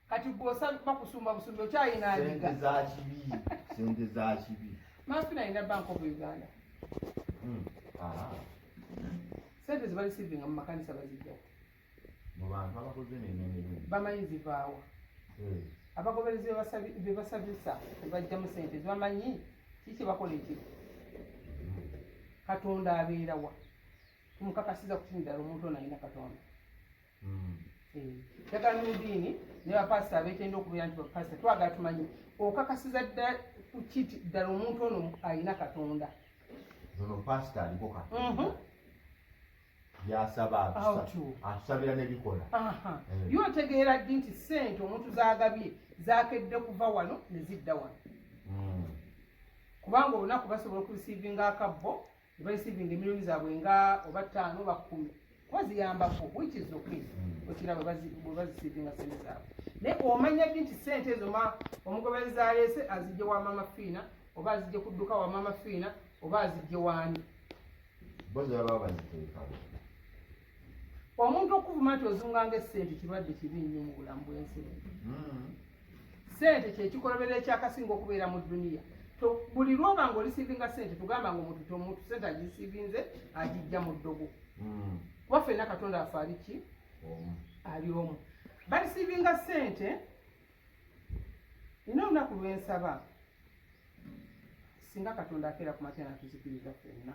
kati bwosa bakusumba busumbe kyayina aliga sente za kibi Mafina ina Bank of Uganda sente zibali sivinga mu makanisa bazijjawo mu bantu abakoze n'emirimu bamanyi zivaawa abagoberezi bebasabisa bajja mu sente zibamanyi kiki bakola ekyo Katonda abeerawa tumukakasiza kutindala omuntu ono alina Katonda Tegala n'eddiini ne bapasita abeetenda okubeera nti bapasita twagala tumanyi okakasiza ddala ku kiti ddala omuntu ono alina Katonda ono pasita aliko Katonda byasaba atusabira nebikola yotegeera ddi nti sente omuntu zaagabye zaakedde kuva wano ne zidda wano kubanga olunaku basobola okurisiivinga akabbo ne barisiivinga emirimu zaabwe nga oba 5 oba 10 waziyambako which is okay okira bwe bazisiivinga sente zaabwe naye omanya ddi nti sente ezo omugoberezi aleese azijje wa Maama Fiina oba azijje ku dduka wa Maama Fiina oba azijje waani omuntu okuvuma nti ozunganga essente kirwadde kibi nnyo mu bulamu bw'ensi sente kyekikolobera ekyakasinga okubeera mu dduniya buli lwoba nga olisiivinga sente tugamba nga omuntu sente agisiivinze agijja mu ddogo kuba ffenna Katonda afe ali ki ali omu balisiivinga sente nina olunaku lwensaba singa Katonda akeera ku matya natuzikiriza ffenna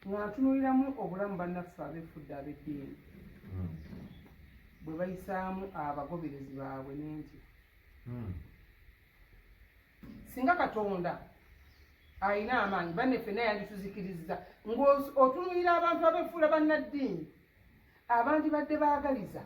nga ntunuuliramu obulamu bannaffe abeefudde ab'eddiini bwe bayisaamu abagoberezi baabwe n'enti singa Katonda alina amaanyi banne ffenna yandituzikiriza ng'otunuulira abantu abeefuula bannaddiini abandi badde baagaliza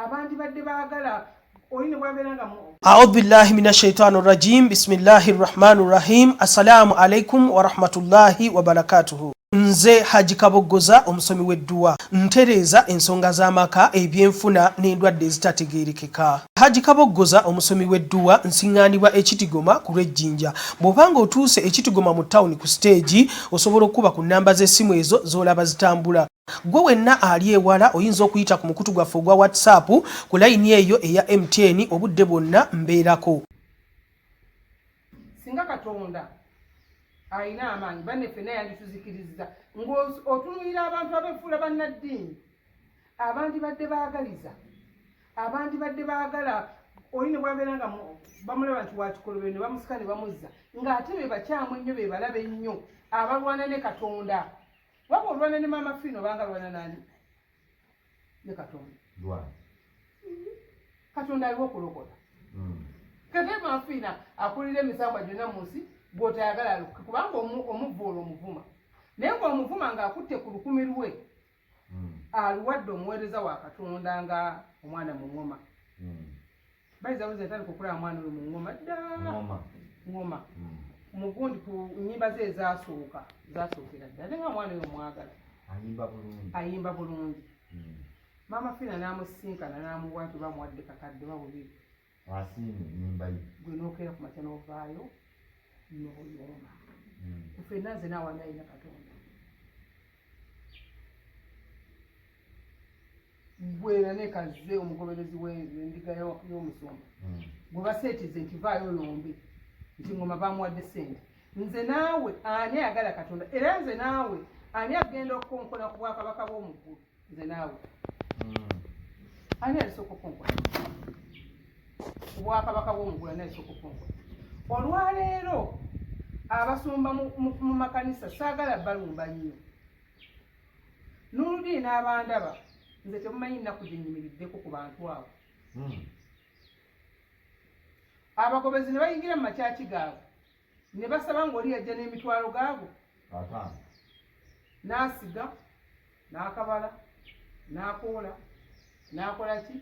abandi badde baagala oyine bwabeera nga A'udhu billahi minash shaitani rajim bismillahir rahmanir rahim assalamu alaikum wa rahmatullahi wa barakatuhu Nze Haji Kaboggoza omusomi w'edduwa ntereeza ensonga z'amaka ebyenfuna n'endwadde ezitategeerekeka. Haji Kaboggoza omusomi w'edduwa nsiŋŋaanibwa ekitigoma ku lw'ejjinja. Bw'obanga otuuse ekitigoma mu ttawuni ku siteegi osobola okuba ku nnamba z'essimu ezo z'olaba zitambula. Gwe wenna ali ewala oyinza okuyita ku mukutu gwaffe ogwa WhatsApp ku layini eyo eya MTN obudde bwonna mbeerako. Singa Katonda alina amaanyi banne ffenna yandituzikiriza ng'otunuulira abantu abeefuula bannaddiini abandi badde baagaliza abandi badde baagala oyine bwabeera nga bamulaba nti wakikolobere ne bamusika ne bamuzza ng'ate be bakyamu ennyo be balaba ennyo abalwana ne Katonda waba olwana ne Maama Fiina obanga lwana nani ne Katonda Katonda aliwo okulokola kate Maama Fiina akulira emisambwa gyonna mu nsi gw'otayagala aluke kubanga omuvvuula omuvuma naye ng'omuvuma ng'akutte ku lukumi lwe aluwadde omuweereza wa Katonda nga omwana mu Ngooma bayiza buze ntandika okulaba mwana oyo mu Ngooma dda Ngooma mugundi ku nnyimba ze zasookera ddala naye nga mwana oyo mwagala ayimba bulungi Maama Fiina n'amusinkana n'amuwa nti bamuwadde kakadde babubiri gwe n'okeera ku makya n'ovaayo n'oyomba ffenna nze naawe nalina Katonda gwera nekaze omugoberezi w'endiga y'omusumba gwe baseetize nti vaayo lombe nti Ngooma bamuwadde sente nze naawe ani ayagala Katonda era nze naawe ani agenda okukonkona ku bwakabaka bw'omuggulu nze naawe ani alisooka okukonkona ku bwakabaka bw'omuggulu ani alisooka okukonkona olwaleero abasumba mu makanisa saagala balumba nnyo n'oludii n'abandaba nze temumanyi nnaku gye nnyimiriddeko ku bantu abo abagobezi ne bayingira mu makyaki gaabwe ne basaba ng'oli yajja n'emitwalo gaabwe n'asiga n'akabala n'akoola n'akola ki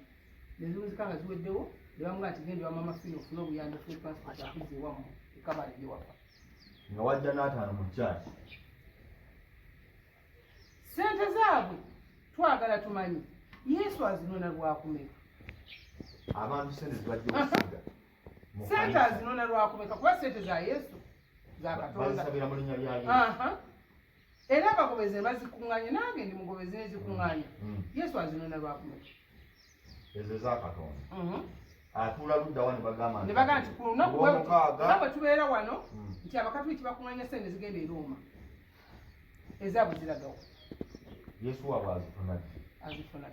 ne ziwunzika nga ziweddewo ne bamugamba nti genda ewa Maama Fiina ofune obuyambi ofune transport akuzza ewammwe ekabala gyewafa nga wajja n'ataano mu kyaki sente zaabwe twagala tumanyi Yesu azinona lwakumeka abantu sente zibajja okusiga sente azinona lwakumeka kuba sente za Yesu za Katonda bazisabira mu linnya lya Yesu era abagobezi ne bazikuŋŋaanya nange ndi mugobezi ne zikuŋŋaanya Yesu azinona lwakumeka ezo ezakatonda atula ludda wano bagamba ne bagamba nti ku lunaku bwe tubeera wano nti abakatuliki bakuŋŋaanya sente zigenda e Roma ezaabwe ziragawo yesu waabwe azifuna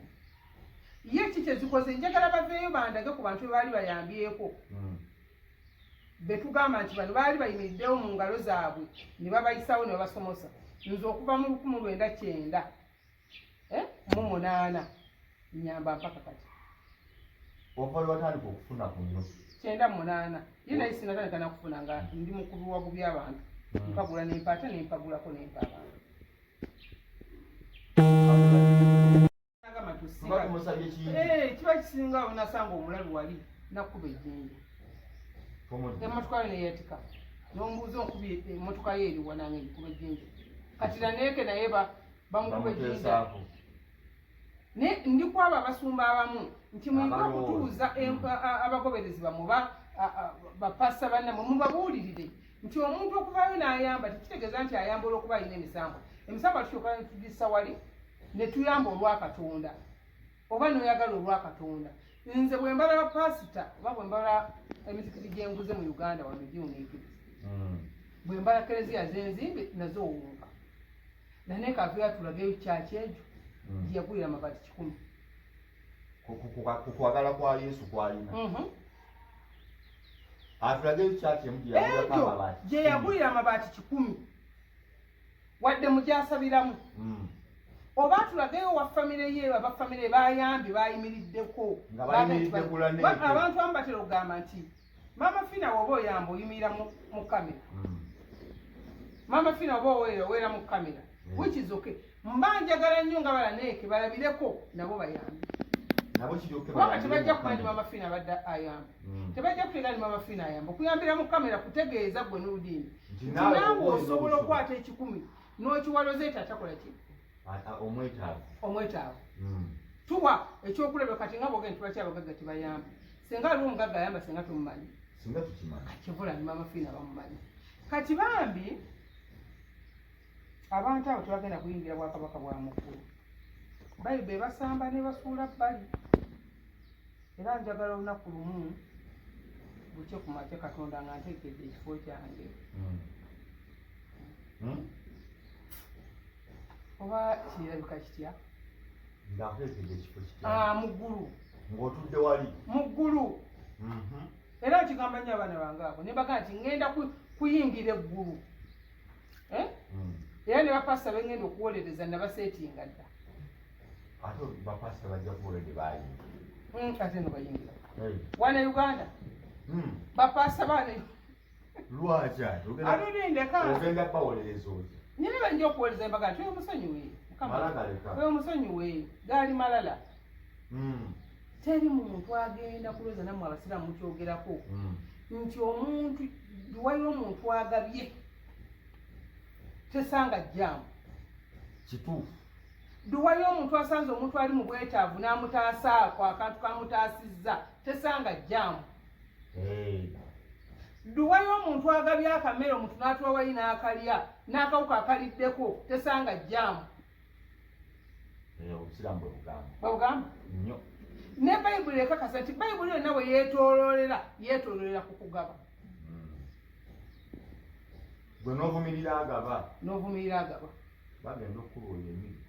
ye ki kyezikoze njagala baveeyo bandage ku bantu be baali bayambyeko betugamba nti bano baali bayimiriddewo mu ngalo zaabwe ne babayisawo ne babasomosa nze okuva mu 1998 nyamba mpaka kati opali watandika okufuna ku nyo 98 ye naye sinatandika nakufuna nga ndi mukulu wa bubi abantu mpagula nempata nempagulako nempa abantu kiba kisinga nasanga omulalu wali nakuba ejjenje emotoka yo neyatika nombuuza onkubi emotoka ye eriwa nange nkuba ejjenje katira neeke naye bamukuba ejjenje ndikwaba abasumba abamu nti mwinga okutuuza abagoberezi bamwe bapasa bannamwe mubabuulirire nti omuntu okuvayo n'ayamba tekitegeeza nti ayamba olwokuba alina emisango tukyuka netugisa wali netuyamba olwakatonda oba noyagala olwakatonda nze bwe mbala bapasita oba bwe mbala emizikiti gyenguze mu Uganda wano giwuniikiriza bwe mbala kereziya zenzimbe nazo owunka naye kaveya tulageyo kyaki ejo gyeyagulira amabaati 10 kukwagala kwa yesu kwalina atulageyo kyaki ejo gyeyagulira amabaati 10 wadde mugyasabiramu oba tulageyo wa famire ye abafamire bayambye bayimiriddeko abantu amu batera okugamba nti Maama Fiina woba oyamba oyimirira mu kamera Maama Fiina woba oweera mu kamera which is okay mba njagala nnyo nga balaneeke balabireko nabo bayambe kubanga tebajja kuba ndi Maama Fiina badde ayamba tebajja kuteera ndi Maama Fiina ayamba okuyambira mu kamera kutegeeza gwe n'oludiini nti naawe osobola okwata 10 n'okiwaloza eti atakola ki omwetaavu tuwa ekyokulaba kati nga bwogenda tubaki abagagga tebayamba senga aliwo omugagga ayamba senga tumumanyi kivula ni Maama Fiina bamumanyi kati bambi abantu abo tebagenda kuyingira bwakabaka bwa mukulu bayibe basamba ne basuula bbali era njagala olunaku lumu bukye ku makya katonda nga nteekedde ekifo kyange oba kirabika kitya muggulu ng'otudde wali muggulu era nkigamba nnyo abaana bange abo ne bagaa nti ŋŋenda kuyingira eggulu era ne bapasita bengenda okuwolereza nabaseetinga dda ate bapasita bajja kuwolede bayingira ate no bayingira wana Uganda bapasita bane lwaki ogenda bawolereza oti nyine bajja okuwolereza embaga nti oyo musonyiwe oyo musonyiwe gaali malala teri muntu agenda kulowooza nammwe abasiraamu mukyogerako nti omuntu waliwo omuntu agabye tesanga jjaamu kituufu duwaliwo omuntu asanze omuntu ali mu bwetaavu n'amutaasaako akantu kamutaasizza tesanga jjaamu duwaliwo omuntu agabye akamere omuntu n'atuwa wali n'akalya n'akawuka akaliddeko tesanga jjaamu obusiraamu bwebugamba nnyo ne bayibuli ekakasa nti bayibuli yonna bwe yeetoololera ku kugaba gwe n'ovumirira agaba bagenda okukulooya emiri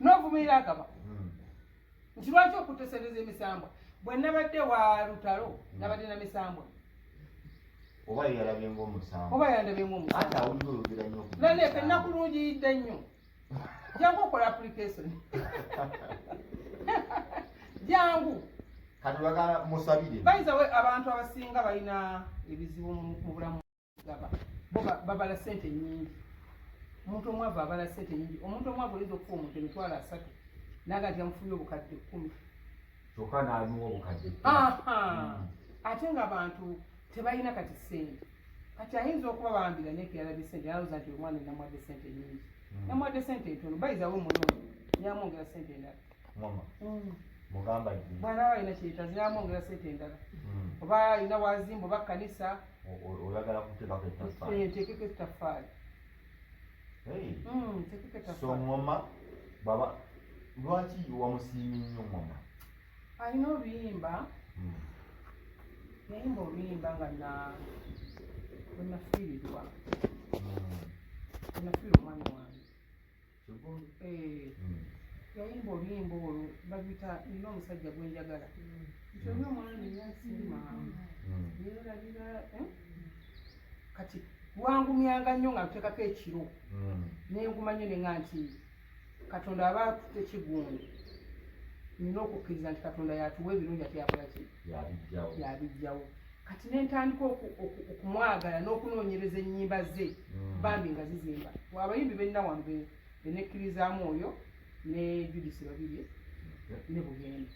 n'ovumirira agaba nti lwaki okutesereza emisambwa bwe nabadde wa lutalo nabadde na misambwa oba yalabye ng'omusambo oba yandabye ng'omusambo ate awulira olugera nnyo naleeka ennaku lungiyidde nnyo jangu okola application jangu kati bagala musabire bayiza we abantu abasinga balina ebizibu mu bulamu gaba babala sente nyingi omuntu omwavu abala sente nyingi omuntu omwavu oyinza okufa omuntu emitwalo 3 naga nti yamufunye obukadde 10 kyokka n'anywa obukadde ate nga abantu tebalina kati sente kati ayinza okuba bambira neeke yalabye sente yalowooza nti omwana namwadde sente nyingi namwadde sente ntono bayiza we munono yamwongera sente endala mugamba bwana alina kyeyitazi yamwongera sente endala oba alina wazimba oba kanisa oyagala kuteekako ettaffaali nteekeko ettaffaali so Ngooma baba lwaki wamusiimye nnyo Ngooma? alina oluyimba yayimba oluyimba nga nafiirirwa nafiirwa omwami wange yayimba oluyimba olwo babita nina omusajja gwenjagala nti oli omwami yasiima yeerabira kati lwangumyanga nnyo nga nteekako ekiro nenguma nnyo nenga nti Katonda aba atutte kigundi nina okukkiriza nti Katonda yatuwa ebirungi ate yakola ki yabijjawo kati nentandika okumwagala n'okunoonyereza ennyimba ze Bambi nga zizimba abayimbi benna wano benekkirizaamu oyo ne Judisi babiri ne Bugembe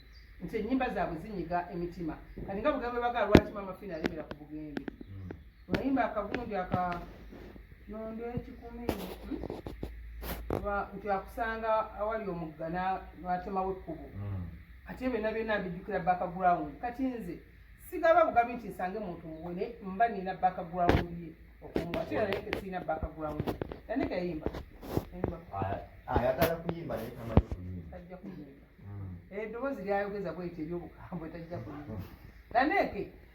nti ennyimba zaabwe zinyiga emitima kati nga Bugembe bagala lwaki Maama Fiina alemera ku Bugembe oluyimba akagundi nondo ekikumi nti akusanga awali omugga n'atemawo ekkubo ate byonna byonna mbijjukira background kati nze sigaba bugabi nti nsange muntu muwene mba nina background ye okumuwa ate Laneke sirina background ye Laneke yayimba ayagala kuyimba naye tamanyi kuyimba tajja kuyimba eddoboozi lyayogeza bwete eryobukambwe tajja kuyimba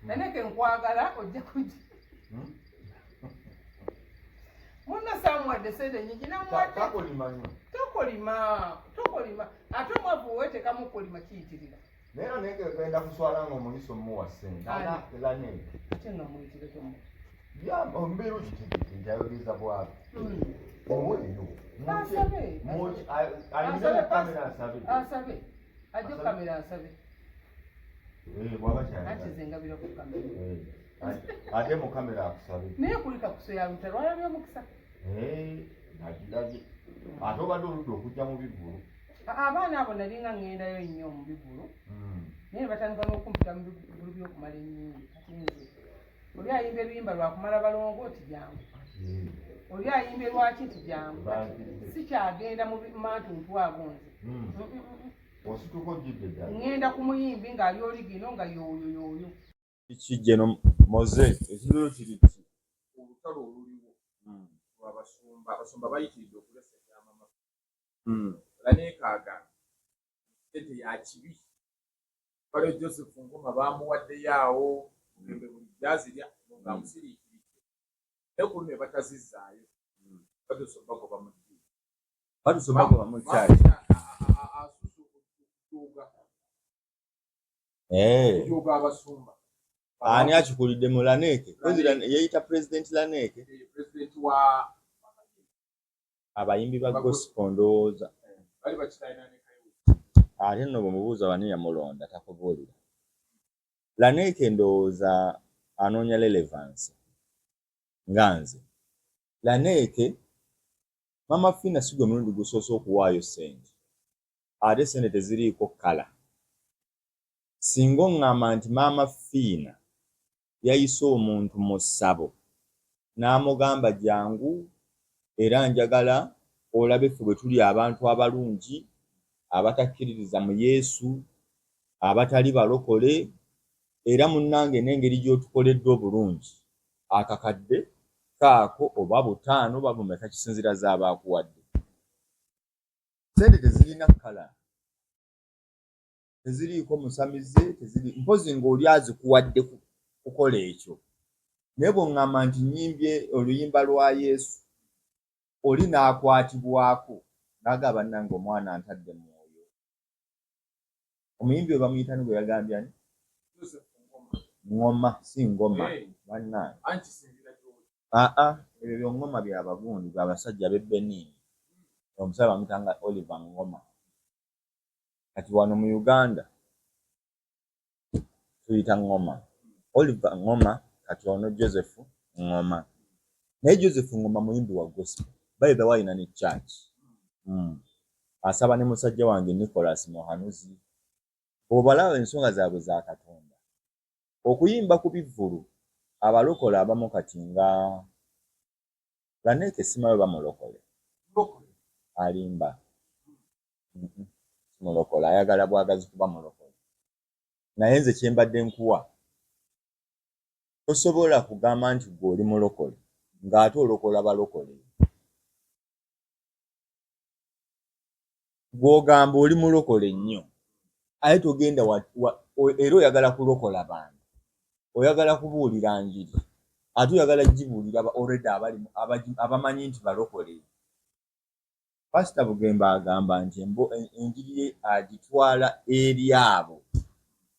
Laneke nkwagala ojja kujja Muna samwadde sente nyingi namwadde tokolima ate omwavu weteekamu okolima kiyitirira naye Laneke genda kuswala nga omuliso muwa ssente Laneke ate nga muyitire tomu ombeera okitegete nti ayogeza bwabe oweeyo asabe ajja kamera asabe bwaba anti zengabira ku kamera ate mu kamera akusabe naye kulika kusoya lutalo alabye omukisa nagirabye ate obadde oludde okujja mu bivulu abaana abo nali nga ŋŋendayo nnyo mu bivulu naye batandika n'okumpita mu bivulu by'okumala ennyingi kati nze oli ayimba ebiyimba lwakumala balongo ti jangu oli ayimba lwaki ti jangu sikyagenda mu mantuntu ago nze osituka ojjidde ddala ŋŋenda ku muyimbi ng'ali oli gino nga yooyo kijjeno moze ekiriro kiri ki olutalo oluliwo abasumba bayitiridde okulesa ebyamama Laneke agamba Sente yakibi bale Joseph Ngooma bamuwaddeyo awo Bugembe buli gyazirya ngaamusiriikiridde naye ku luno batazizaayo batusombago bamukyaki okujuuga abasumba ani akikulidde mu Laneke yeeyita President Laneke pulezidenti wa abayimbi ba gospel ndowooza bali bakitayina ate nno bwemubuuza wani yamulonda takubuulira Laneke ndowooza anoonya relevance nga nze Laneke Maama Fiina si gwe mulundi gusoose okuwaayo ssente ate ssente teziriiko kkala singa oŋŋamba nti Maama Fiina yayise omuntu mu ssabo n'amugamba jangu era njagala olabe ffe bwe tuli abantu abalungi abatakkiririza mu Yesu abatali balokole era munnange n'engeri gy'otukoledde obulungi akakadde kaako oba butaano oba bumeka kisinzira zaaba akuwadde ssente tezirina kkala teziriiko musamize mpozi ng'oli azikuwadde kukola ekyo naye bw'oŋŋamba nti nyimbye oluyimba lwa Yesu oli n'akwatibwako n'agamba bannange omwana antadde mwoyo omuyimbi we bamuyita ni gwe yagambye ani Ngooma si Ngoma bannange ebyo by'Ongoma byabagundi abasajja b'Ebbenini omusajja bamuyitanga Oliver Ngooma kati wano mu Uganda tuyita Ngooma Oliver Ngooma kati ono Joseph Ngooma naye Joseph Ngooma muyimbi wa gospel by the way ne church asaba ne musajja wange Nicholas Mohanuzi obalaba ensonga zaabwe za Katonda okuyimba ku bivvulu abalokola abamu kati nga Laneke simayo bamulokole alimba mulokola ayagala bwagazi kuba mulokole naye nze kyembadde nkuwa tosobola kugamba nti gwe oli mulokole ng'ate olokola balokole gw'ogamba oli mulokole nnyo aye togenda era oyagala kulokola abantu, oyagala kubuulira njiri, ate oyagala gibuulira already abamanyi nti balokole. Pasita Bugembe agamba nti enjiri ye agitwala eri abo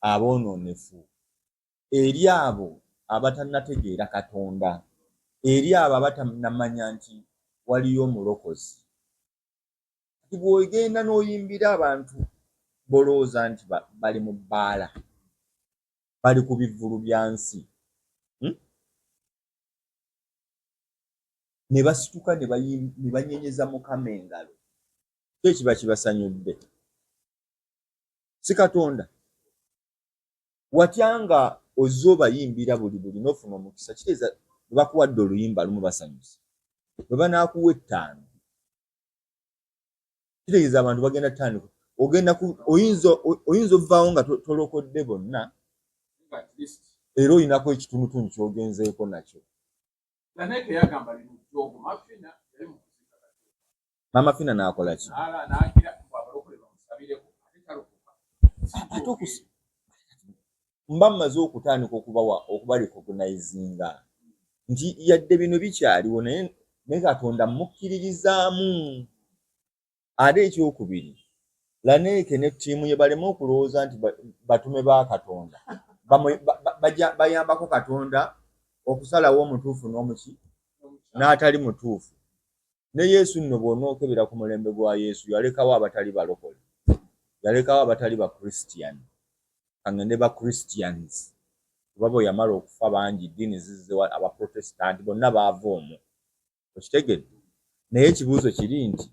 aboononefu, eri abo abatannategeera Katonda, eri abo abatannamanya nti waliyo omulokozi. Bw'ogenda n'oyimbira abantu bolowooza nti bali mu bbaala, bali ku bivvulu bya nsi, ne basituka ne banyenyeza Mukama engalo, kyo kiba kibasanyudde, si Katonda? Watya nga ozze obayimbira buli n'ofuna omukisa, kitegeeza bwe bakuwadde oluyimba lumu basanyuse, bwe banaakuwa 5 kitegeeza abantu bagenda tandika, oyinza ovaawo nga tolokodde bonna era olinako ekitunutuntu ky'ogenzeeko nakyo. Maama Fiina n'akola ki? Mba mmaze okutandika okubarecognizinga nti yadde bino bikyaliwo naye Katonda mukkiririzaamu. Ate ekyokubiri, Laneeke ne ttiimu ye baleme okulowooza nti batume ba Katonda, bayambako Katonda okusalawo omutuufu n'atali mutuufu. Ne Yesu nno bw'onookebera ku mulembe gwa Yesu yalekawo abatali balokole, yalekawo abatali ba Christian, kangende ba Christians, kuba bwe yamala okufa bangi ddiini zizze, aba Protestant bonna baava omwo, okitegedde. Naye ekibuuzo kiri nti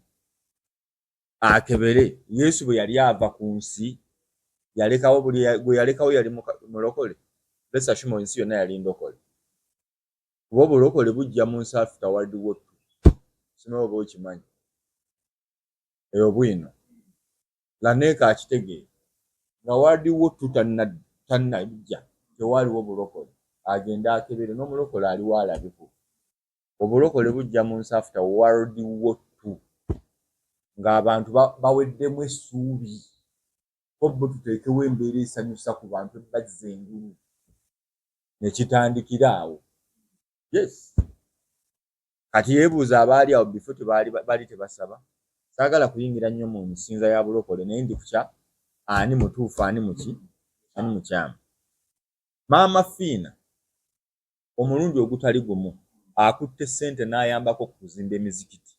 akebere Yesu bwe yali ava ku nsi yalekawo gwe yalekawo yali mulokole? Lesa shimo ensi yonna yali ndokole. Kuba obulokole bujja mu nsi after World War II. Simanyi oba okimanyi eyo bwino. Laneeke akitegeera nga World War II tannajja tewaaliwo bulokole, agenda akebere n'omulokole aliwo alabiko. Obulokole bujja mu nsi after World War II ng'abantu baweddemu essuubi, obbo tuteekewo embeera esanyusa ku bantu ebazza engulu, ne kitandikira awo. Yes, kati yeebuuza abaali awo bifo tebaali tebasaba. Saagala kuyingira nnyo mu nsinza ya bulokole naye ndi kukya ani mutuufu ani mukyamu. Maama Fiina omulundi ogutali gumu akutte ssente n'ayambako ku kuzimba emizikiti.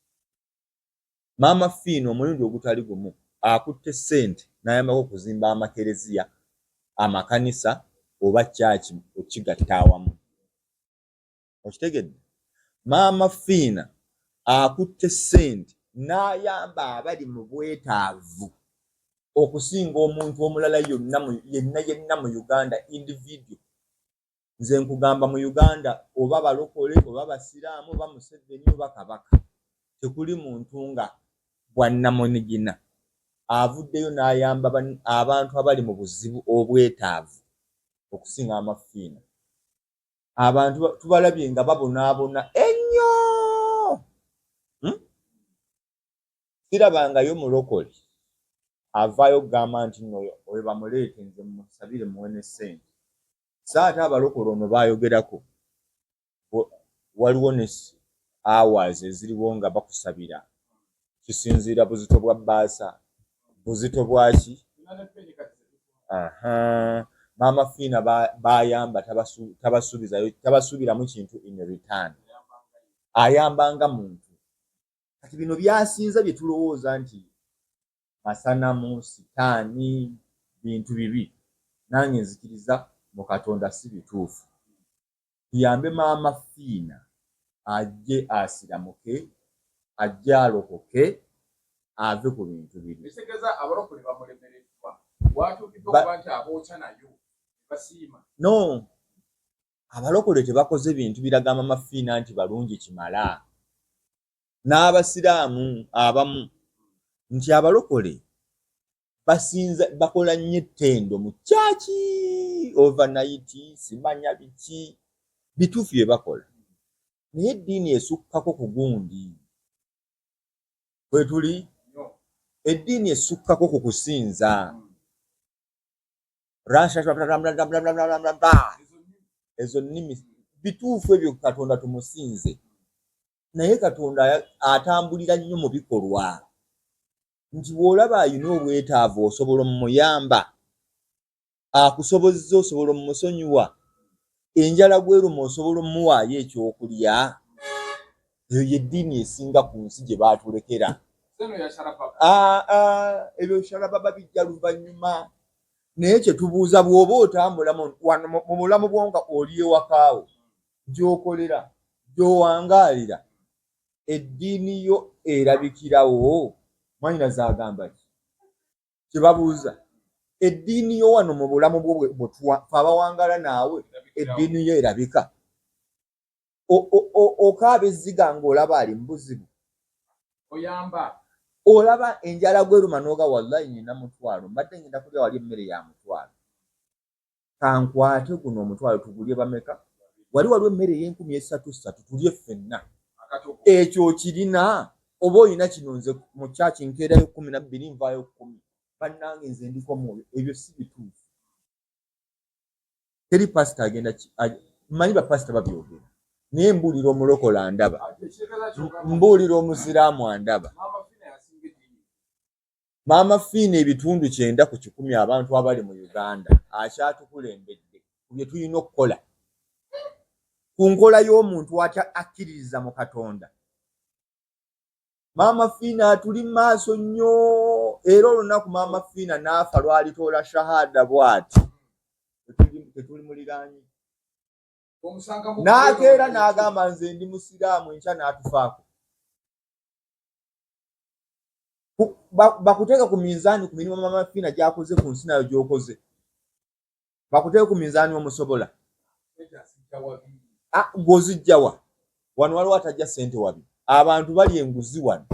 Maama Fiina omulundi ogutali gumu akutte ssente n'ayambako kuzimba amakereziya, amakanisa oba church okigatta awamu. Okitegedde? Maama Fiina akutte ssente n'ayamba abali mu bwetaavu okusinga omuntu omulala yenna mu Uganda individual. Nze nkugamba mu Uganda oba balokole oba basiraamu oba Museveni oba Kabaka, tekuli muntu nga bwannamunigina avuddeyo n'ayamba abantu abali mu buzibu obwetaavu okusinga Maama Fiina. Abantu tubalabye nga babonaabona ennyo. Sirabangayo mulokole avaayo okugamba nti nno oyo bamuleete nze musabire muwe ne ssente. Ate abalokole ono baayogerako, waliwo ne hours eziriwo nga bakusabira, kisinziira buzito bwa bbaasa, buzito bwaki. Maama Fiina bayamba tabasuubiramu kintu in return, ayambanga muntu. Kati bino byasinza bye tulowooza nti masanamu, sitaani, bintu bibi, nange nzikiriza mu Katonda si bituufu. Tuyambe Maama Fiina ajje asiramuke, ajje alokoke, ave ku bintu bibi. Bisekereza abalokole bamulemereddwa. Watuukiddwa okuba nti abookya nayo basiima. No, abalokole tebakoze bintu biraga Maama Fiina nti balungi kimala. N'abasiraamu abamu nti abalokole bakola nnyo ettendo mu chachi overnight, simanya biki bituufu bye bakola, naye eddiini esukkako ku gundi. Bwe tuli eddiini esukkako ku kusinza ezo nnimi bituufu ebyo Katonda tumusinze naye Katonda atambulira nnyo mu bikolwa nti bw'olaba ayina obwetaavu osobola omuyamba akusobozza osobola omusonyiwa enjala gweruma osobola omuwaayo ekyokulya eyo yeddiini esinga ku nsi gye baatulekera ebyo shalababa bijja luvannyuma naye kyetubuuza bw'oba otambula mu bulamu bwo nga oli ewakaawo gy'okolera gy'owangaalira eddiini yo erabikirawo mwanyina zagamba ki kyebabuuza eddiini yo wano mu bulamu bwo abawangaala naawe eddiini yo erabika okaaba ezziga ng'olaba ali mu buzibu oyamba olaba enjala gweruma n'oga wallahi nina mutwalo mbadde ngenda kulya wali emmere ya mutwalo kankwate guno omutwalo tugulye bameka waliwo emmere ey'N$3,300 tulye ffenna ekyo kirina oba olina kino nze mu kyaki nkeerayo 12 nvaayo 10 bannange nze ndiko mwoyo ebyo si bituufu teri pasita agenda mmanyi bapasita babyogera naye mbuulira omulokole andaba mbuulira omusiraamu andaba Maama Fiina ebitundu 9 ku 10 abantu abali mu Uganda akyatukulembedde ku bye tulina okukola ku nkola y'omuntu akkiririza mu Katonda. Maama Fiina tuli maaso nnyo era olunaku Maama Fiina n'afa lwalitoola shahada bw'ati tetuli muliraanyi n'akeera n'agamba nze ndi musiraamu enkya n'atufaako bakuteeka ku minzaani ku mirimu Maama Fiina gy'akoze ku nsi nayo gy'okoze bakuteeka ku minzaani omusobola gw'ozijjawa wano waliwo atajja ssente wabi abantu bali enguzi wano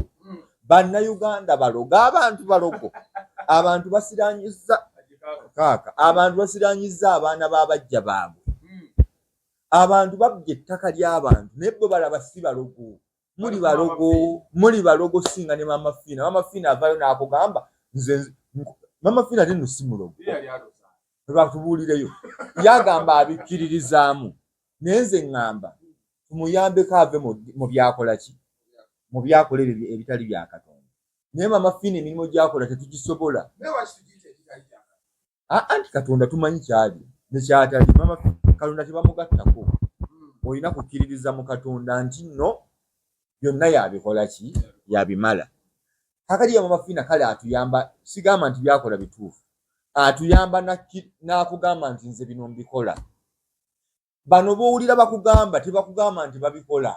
bannayuganda baloga abantu balogo abantu basiraanyiza kaaka abantu basiraanyiza abaana b'abajja baabwe abantu babbye ettaka ly'abantu naye bo balaba si balogo muli balogo singa ne Maama Fiina. Maama Fiina avaayo n'akugamba nze Maama Fiina ate nno si mulogo batubuulireyo yagamba abikkiririzaamu naye nze ŋŋamba tumuyambeko ave mu byakola ki mu byakola ebyo ebitali bya Katonda naye Maama Fiina emirimu gy'akola tetugisobola anti Katonda tumanyi kyali nekyatali Maama Katonda tebamugattako olina kukkiririza mu Katonda nti nno byonna yabikola ki yabimala kakati ya Maama Fiina kale atuyamba sigamba nti byakola bituufu atuyamba n'akugamba nti nze bino mbikola bano b'owulira bakugamba tebakugamba nti babikola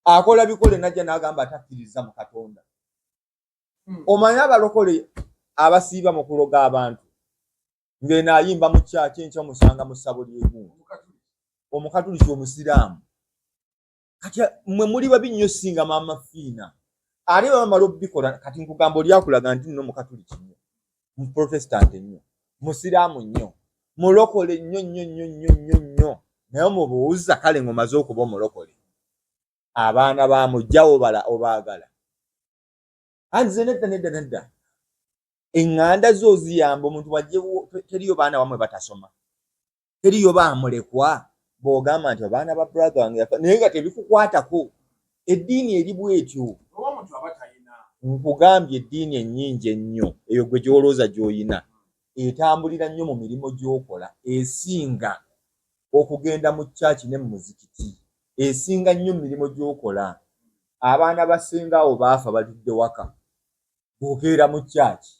akola bikole najja n'agamba atakkiriza mu Katonda omanyi abalokole abasiiba mu kuloga abantu ng'eno ayimba mu kyaki enkya omusanga mu ssabo ly'egungu omukatuliki omusiraamu kati mmwe muli babi nnyo singa Maama Fiina ate bamala obbikola kati nkugamba oli akulaga nti nno mukatuliki nnyo muprotestant nnyo musiraamu nnyo mulokole nnyo nnyo nnyo nnyo nnyo nnyo naye mubuuza kale ng'omaze okuba omulokole abaana bamujjawo obaagala anti ze nedda eŋŋanda zo ziyamba omuntu wajjewo teriyo baana bamwe batasoma teriyo baamulekwa bw'ogamba nti abaana ba brother wange yafa naye nga tebikukwatako eddiini eri bw'etyo nkugambye eddiini ennyingi ennyo eyo gwe gy'olowooza gy'oyina etambulira nnyo mu mirimu gy'okola esinga okugenda mu kyaki ne mu muzikiti esinga nnyo mu mirimu gy'okola abaana basengaawo baafa balidde waka bw'okeera mu kyaki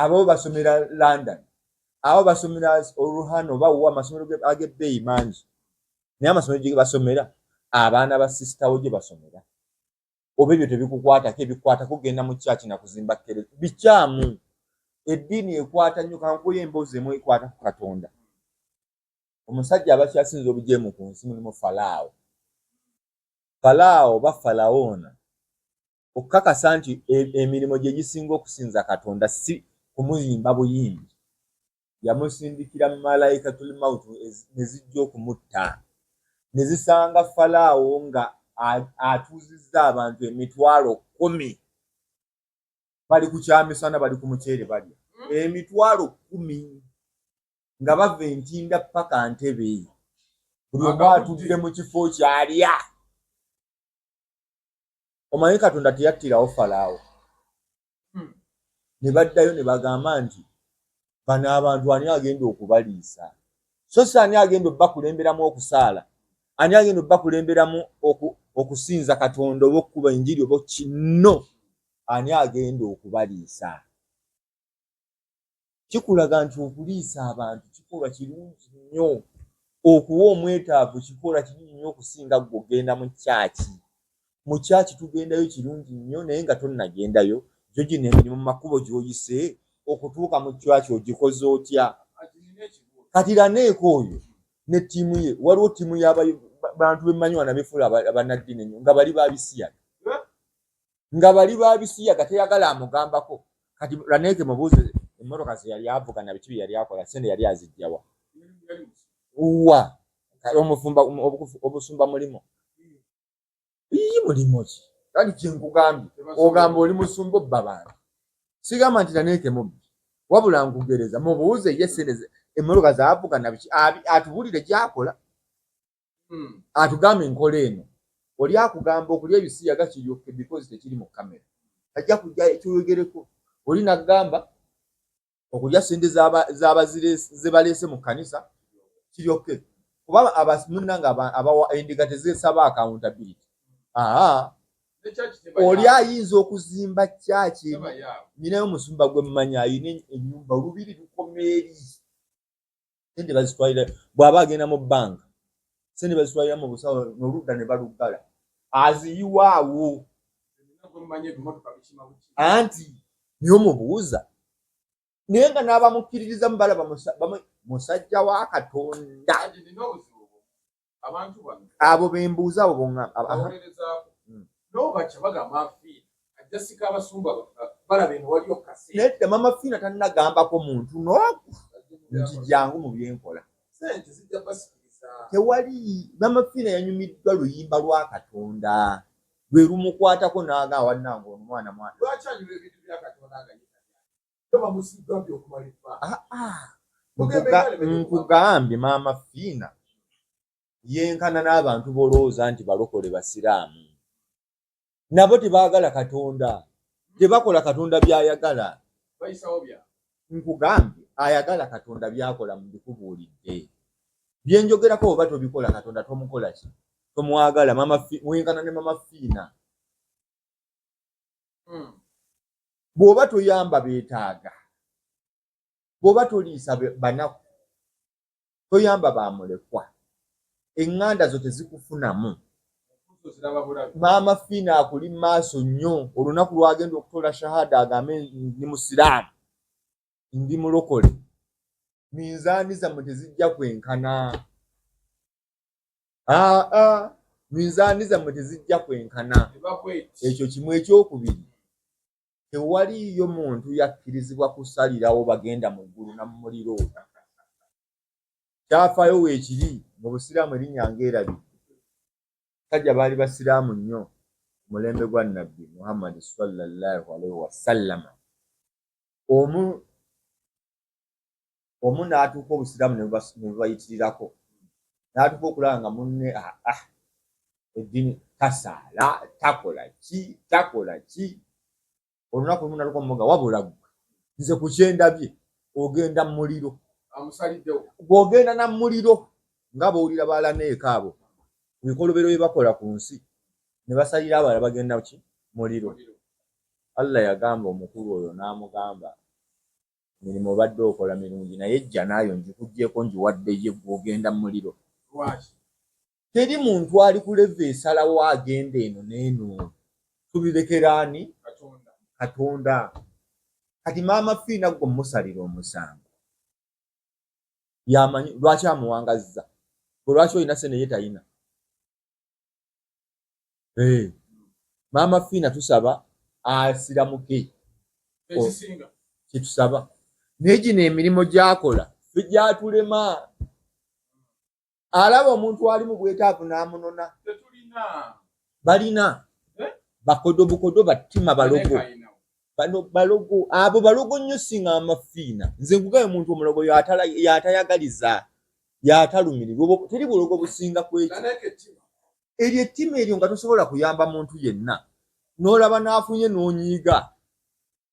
abo basomera London abo basomera Oluhano bawa amasomero ag'ebbeeyi mangi naye amasomero gye basomera abaana ba sisitawo gye basomera oba ebyo tebikukwatako ebikwata kugenda mu kyaki na kuzimba kkereza bikyamu eddiini ekwata nnyo kankuye emboozi emu ekwata ku Katonda omusajja abakyasinza obujeemu ku nsi mulimu Falaawo oba Falawoona okukakasa nti emirimu gye gisinga okusinza Katonda si kumuyimba buyimbi yamusindikira malaikatul mauti ne zijja okumutta ne zisanga Falaawo nga atuuzizza abantu 10,000 bali ku kyamisana bali ku muceere balya emitwalo 10 nga bava entinda paka Ntebe buli omu atudde mu kifo kyalya. Omanyi Katonda teyattirawo Falaawo ne baddayo ne bagamba nti bano abantu ani agenda okubaliisa so si ani agenda obbakulemberamu okusaala ani agenda obbakulemberamu okusinza Katonda oba okukuba enjiri oba kino ani agenda okubaliisa. Kikulaga nti okuliisa abantu kikolwa kirungi nnyo, okuwa omwetaavu kikolwa kirungi nnyo okusinga gw'ogenda mu kyaki. Mu kyaki tugendayo kirungi nnyo naye nga tonnagendayo gyo gino emirimu mu makubo gy'oyise okutuuka mu kyaki ogikoze otya. Kati Laneeko oyo ne ttiimu ye waliwo ttiimu y'abantu bemmanyi wana befuula abannaddiini ennyo nga bali baabisiyaga teyagala amugambako. Kati Laneeko mubuuze emmotoka ze yali avuga na biki bye yali akola Sente yali azijjawa wa obusumba mulimo mulimo ki kati kyenkugambye ogamba oli musumba obba bantu sigamba nti Laneeko mubbi wabula nkugereza mubuuze ye Sente emmotoka zaavuga na biki atubulire gyakola atugambe enkola eno oli akugamba okulya ebisiyaga kiryoke because tekiri mu kamera ajja kujja ekyoyogereko oli nagamba okulya sente z'abazire ze baleese mu kkanisa kiryoke kuba abamunanga abawa endiga tezisaba accountability. Oli ayinza okuzimba kyaki ninayo musumba gwe mmanyi ayina ennyumba lubiri lukomeeri sente bazitwalira bw'aba agenda mu bbanka sente bazitwalira mu busawo n'oludda ne baluggala aziyiwaawo anti niyo mubuuza naye nga n'abamukkiririza mubalaba musajja wa Katonda abo bembuuza abo bonna nedda Maama Fiina tannagambako muntu n'ogu nti jangu mu byenkola tewali. Maama Fiina yanyumiddwa luyimba lwa Katonda lwe lumukwatako n'agamba wannange omwana nkugambye Maama Fiina yenkana n'abantu b'olowooza nti balokole basiraamu nabo tebaagala Katonda tebakola Katonda by'ayagala. Nkugambye ayagala Katonda by'akola mu bikubuulidde byenjogerako oba tobikola Katonda tomukola ki tomwagala. Wenkana ne Maama Fiina bw'oba toyamba beetaaga bw'oba toliisa banaku toyamba bamulekwa eŋŋanda zo tezikufunamu. Maama Fiina akuli maaso nnyo olunaku lwagenda okutola shahada agambe ndi musiraamu ndi mulokole minzaani zammwe tezijja kwenkana. Minzaani zammwe tezijja kwenkana. Ekyo kimu. Ekyokubiri tewaliyo muntu yakkirizibwa kusalirawo bagenda mu ggulu na mu muliro. Kyafaayo weekiri mu busiraamu erinnya ng'erabidde kajja baali basiraamu nnyo mulembe gwa Nabbi Muhammad sallallahu alaihi wasallama. Omu n'atuuka obusiraamu ne bubayitirirako n'atuuka okulaba nga munne eddiini tasaala takola ki olunaku lumu naluka mumoga wabula ggwe nze ku kyendabye ogenda mu muliro gw'ogenda na muliro nga bawulira ba Laneeko abo ebikolobero bye bakola ku nsi ne basalira abalala bagenda ki muliro. Allah yagamba omukulu oyo n'amugamba emirimu obadde okola mirungi naye ejja naayo ngikuggyeeko ngiwadde ye gw'ogenda mu muliro. Teri muntu ali ku leva esalawo agenda eno n'eno tubirekera ani Katonda. Kati Maama Fiina gwe musalira omusango yamanyi lwaki amuwangazza bwe lwaki olina sente ye talina. Maama Fiina tusaba asiramuke kyetusaba naye gino emirimu gy'akola gyatulema. Alaba omuntu ali mu bwetaavu n'amunona balina bakodo bukodo battima balogo bano balogo abo balogo nnyo singa amafiina nze nkugaye muntu omulogo yatayagaliza yatalumirirwa teri bulogo businga kweki eryo ettima eryo nga tosobola kuyamba muntu yenna n'olaba n'afunye n'onyiiga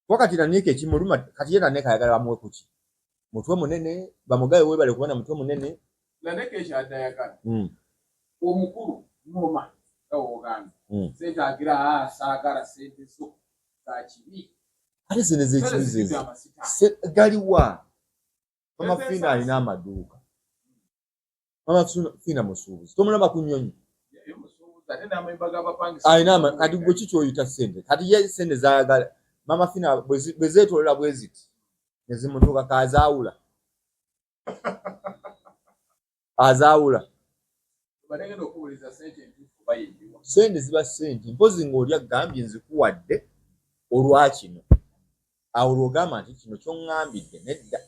wakati naneeka ekimuluma kati ye naneeka ayagala bamuwe kuki mutwe munene bamugaye webale kubona mutwe munene naneeka ekyatayagala omukulu Ngooma ogamba Sente agira saagala sente zo zakibi ate zino zekibizi galiwa mama Fiina alina amaduuka mama Fiina musuubuzi tomulaba ku nnyonyi alina kati gwe kikyoyita sente kati ye sente zaagala mama Fiina bwe zeetolola bwe ziti ne zimutuuka kazaawula azaawula sente ziba sente mpozi ng'oli agambye nzikuwadde olwakino awo lwogamba nti kino kyoŋŋambidde nedda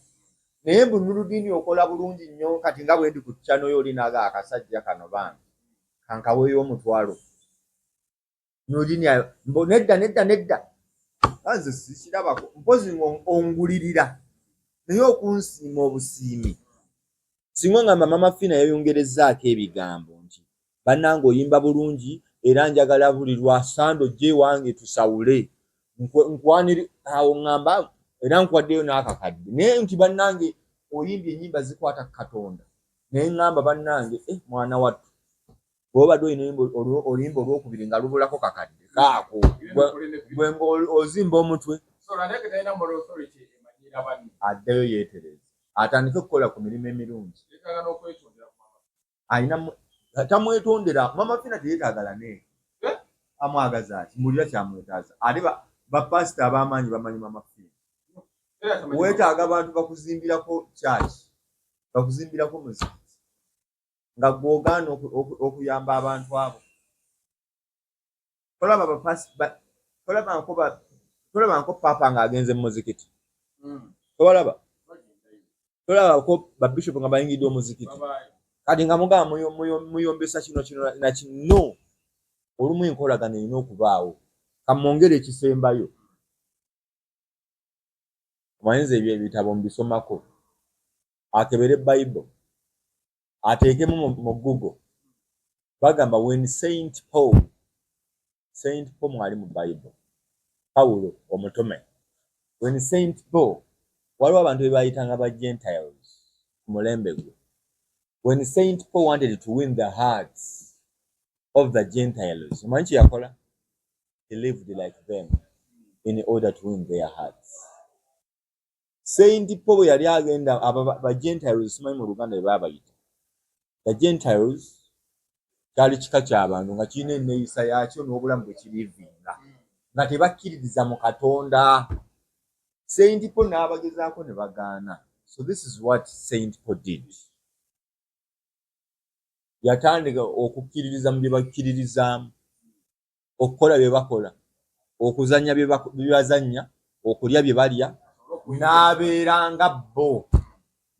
naye mbu Nuludiini okola bulungi nnyo kati nga bwe ndi ku ccano yo olinaga akasajja kano bambi kankaweeyo omutwalo Nuludiini nedda anze sikirabako mpozi ongulirira naye okunsiima obusiimi singa ngamba mama Fiina yayongerezaako ebigambo nti bannange oyimba bulungi era njagala buli lwasando gye wange tusawule nkwanira awo ngamba era nkwaddeyo n'akakadde naye nti bannange oyimbye ennyimba zikwata Katonda naye ngamba bannange mwana wattu bw'obadde olina oluyimba olwokubiri nga lubulako kakadde kaako gwe ng'ozimba omutwe addeyo yeetereza atandike okukola ku mirimu emirungi alina tamwetondera mama Fiina teyeetaagala neeka amwagaza ati mbulira kyamwetaaza ate bapasita ab'amaanyi bamanyi mama Fiina weetaaga abantu bakuzimbirako kyaki bakuzimbirako muzikiti nga gwogaana okuyamba abantu abo tolaba nko paapa ng'agenze mu muzikiti tolabako babishopu nga bayingidde omuzikiti kati nga mugamba muyombesa kino nakino olumu enkolagana erina okubaawo kamwongere ekisembayo omanyiza ebyo ebitabo mbisomako akebere Bible ateekemu mu Google bagamba when Saint Paul mwali mu Bible Pawulo omutume when Saint Paul waliwo abantu be bayitanga ba Gentiles ku mulembe gwe when Saint Paul wanted to win the hearts of the Gentiles omanyi kye yakola he lived like them in order to win their hearts Saint Paul yali agenda ba Gentiles simanyi mu Luganda bye babayita the Gentiles kyali kika ky'abantu nga kirina enneeyisa yakyo n'obulamu bwe kirivinga nga tebakkiririza mu Katonda Saint Paul n'abagezaako ne bagaana so this is what Saint Paul did yatandika okukkiririza mu bye bakkiririzaamu okukola bye bakola okuzannya bye bazannya okulya bye balya n'abeeranga bo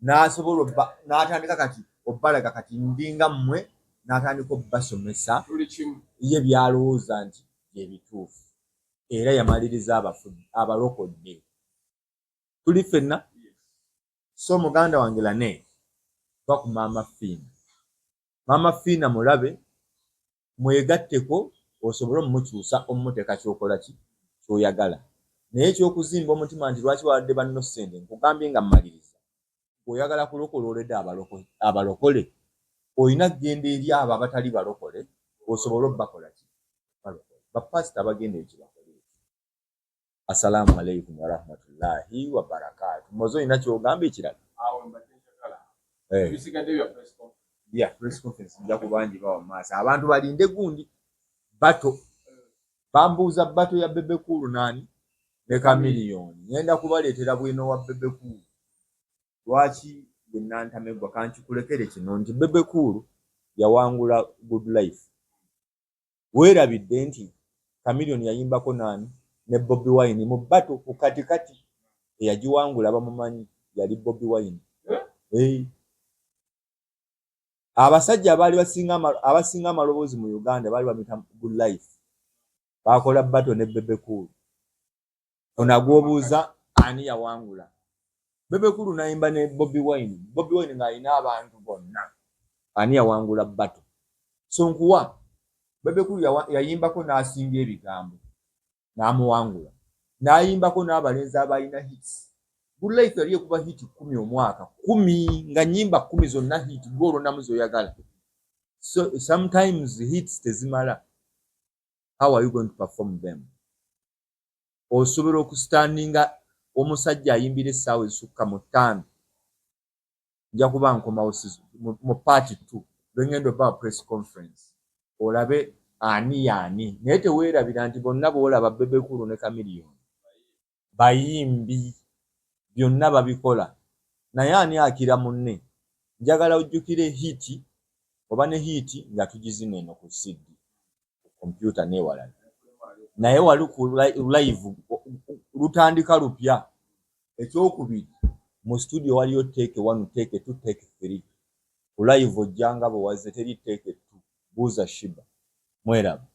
n'asobola n'atandika kati obbalaga kati ndinga mmwe n'atandika obbasomesa ye byalowooza nti byebituufu era yamaliriza abalokodde tuli ffenna so muganda wange lane twa ku maama Fiina maama Fiina mulabe mwegatteko osobole omumukyusa omumuteeka kyokola ki kyoyagala naye ekyokuzimba omutima nti lwaki wadde banno ssente nkugambye nga mmaliriza oyagala kulokola oledde abalokole olina kgenda eri abo abatali balokole osobole obbakola ki bapasita bagenda ekibakole assalamu alaikum warahmatullahi wabarakatu mozo olina kyogamba ekirala ya press conference nja kubangi bawa maaso abantu balinde gundi bato bambuuza bato ya bebekulu nani ne kamiliyoni ngenda kubaleetera bwino wa bebekulu lwaki bwenantamegwa kankikulekere kino nti bebekulu yawangula good life weerabidde nti kamiliyoni yayimbako nani ne Bobi Wine mu bato ku katikati eyagiwangula bamumanyi yali Bobi Wine abasajja abasinga amaloboozi mu Uganda baali bamita good life bakola bato ne bebekulu onagwobuuza ani yawangula. Bebekulu nayimba ne Bobi Wine ng'alina abantu bonna. Ani yawangula battle. So nkuwa Bebekulu yayimbako n'asinga ebigambo n'amuwangula. N'ayimbako n'abalenzi abalina hits. Good Life yali ekuba hit 10 omwaka. 10 nga nnyimba 10 zonna hit golo namu zoyagala. So sometimes hits tezimala. How are you going to perform them? Osobola okustandinga omusajja ayimbira essaawa ezisukka mu 5. Nja kuba nkomawo mu part 2 lwengendo ba press conference. Olabe ani yaani. Naye teweerabira nti bonna boolaba Bebekulu ne Chameleon bayimbi byonna babikola. Naye ani akira munne? Njagala ojjukire hiti oba ne hiti nga tugizina eno ku CD kompyuta n'ewalala. Naye wali ku live lutandika lupya. Ekyokubiri mu studio waliyo take 1, take 2, take 3. Ku live ojjanga bwe wazze teri take 2. Buuza Shiba. Mweraba.